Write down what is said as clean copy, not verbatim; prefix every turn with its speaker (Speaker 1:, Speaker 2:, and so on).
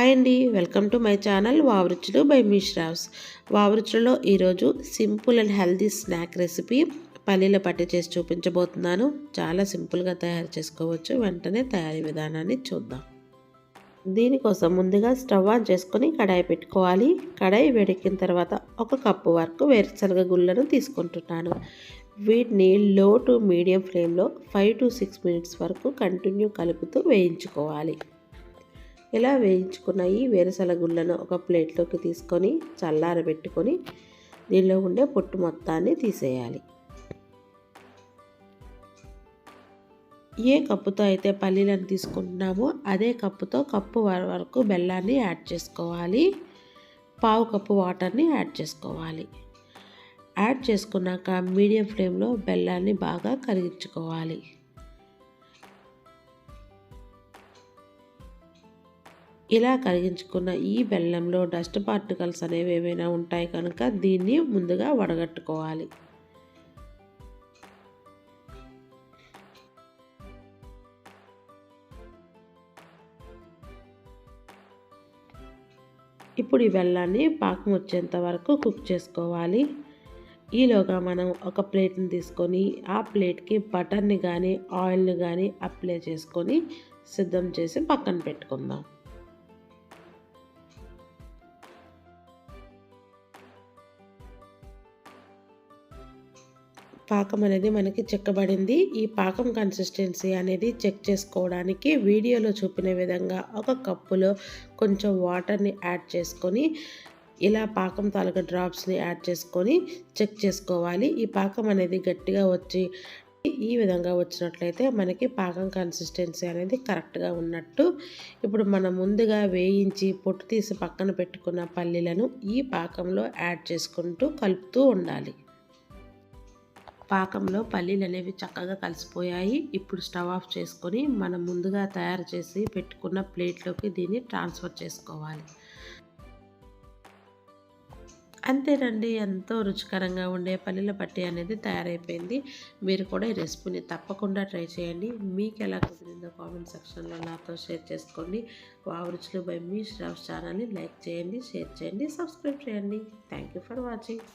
Speaker 1: Hi అండి, welcome to my channel Vavaruchulu by మీ శ్రావ్స్. వావరుచులలో ఈరోజు simple and healthy snack recipe పల్లీల పట్టి చేసి చూపించబోతున్నాను. చాలా సింపుల్గా తయారు చేసుకోవచ్చు. వెంటనే తయారీ విధానాన్ని చూద్దాం. దీనికోసం ముందుగా స్టవ్ ఆన్ చేసుకొని కడాయి పెట్టుకోవాలి. కడాయి వేడెక్కిన తర్వాత 1 కప్పు వరకు వేరుశనగ గుళ్ళను తీసుకుంటున్నాను. వీటిని లో టు మీడియం ఫ్లేమ్లో 5 to 6 minutes వరకు కంటిన్యూ కలుపుతూ వేయించుకోవాలి. ఇలా వేయించుకున్న ఈ వేరుశనగ గుళ్ళను ఒక ప్లేట్లోకి తీసుకొని చల్లారబెట్టుకొని దీనిలో ఉండే పొట్టు మొత్తాన్ని తీసేయాలి. ఏ కప్పుతో అయితే పల్లీలను తీసుకుంటున్నామో అదే కప్పుతో కప్పు వరకు బెల్లాన్ని యాడ్ చేసుకోవాలి. 1/2 కప్పు వాటర్ని యాడ్ చేసుకోవాలి. యాడ్ చేసుకున్నాక మీడియం ఫ్లేమ్లో బెల్లాన్ని బాగా కరిగించుకోవాలి. ఇలా కరిగించుకున్న ఈ బెల్లంలో డస్ట్ పార్టికల్స్ అనేవి ఏమైనా ఉంటాయి కనుక దీన్ని ముందుగా వడగట్టుకోవాలి. ఇప్పుడు ఈ బెల్లాన్ని పాకం వచ్చేంత వరకు కుక్ చేసుకోవాలి. ఈలోగా మనం ఒక ప్లేట్ని తీసుకొని ఆ ప్లేట్కి బటర్ని కానీ ఆయిల్ని కానీ అప్లై చేసుకొని సిద్ధం చేసి పక్కన పెట్టుకుందాం. పాకం అనేది మనకి చిక్కబడింది. ఈ పాకం కన్సిస్టెన్సీ అనేది చెక్ చేసుకోవడానికి వీడియోలో చూపిన విధంగా 1 కప్పులో కొంచెం వాటర్ని యాడ్ చేసుకొని ఇలా పాకం తాలూకా డ్రాప్స్ని యాడ్ చేసుకొని చెక్ చేసుకోవాలి. ఈ పాకం అనేది గట్టిగా వచ్చి ఈ విధంగా వచ్చినట్లయితే మనకి పాకం కన్సిస్టెన్సీ అనేది కరెక్ట్గా ఉన్నట్టు. ఇప్పుడు మనం ముందుగా వేయించి పొట్టు తీసి పక్కన పెట్టుకున్న పల్లీలను ఈ పాకంలో యాడ్ చేసుకుంటూ కలుపుతూ ఉండాలి. పాకంలో పల్లీలు అనేవి చక్కగా కలిసిపోయాయి. ఇప్పుడు స్టవ్ ఆఫ్ చేసుకొని మనం ముందుగా తయారు చేసి పెట్టుకున్న ప్లేట్లోకి దీన్ని ట్రాన్స్ఫర్ చేసుకోవాలి. అంతేనండి, ఎంతో రుచికరంగా ఉండే పల్లీల పట్టి అనేది తయారైపోయింది. మీరు కూడా ఈ రెసిపీని తప్పకుండా ట్రై చేయండి. మీకు ఎలా కుదిరిందో కామెంట్ సెక్షన్లో నాతో షేర్ చేసుకోండి. వావరుచులు బై మీ శ్రావ్స్ ఛానల్ని లైక్ చేయండి, షేర్ చేయండి, సబ్స్క్రైబ్ చేయండి. Thank you for watching.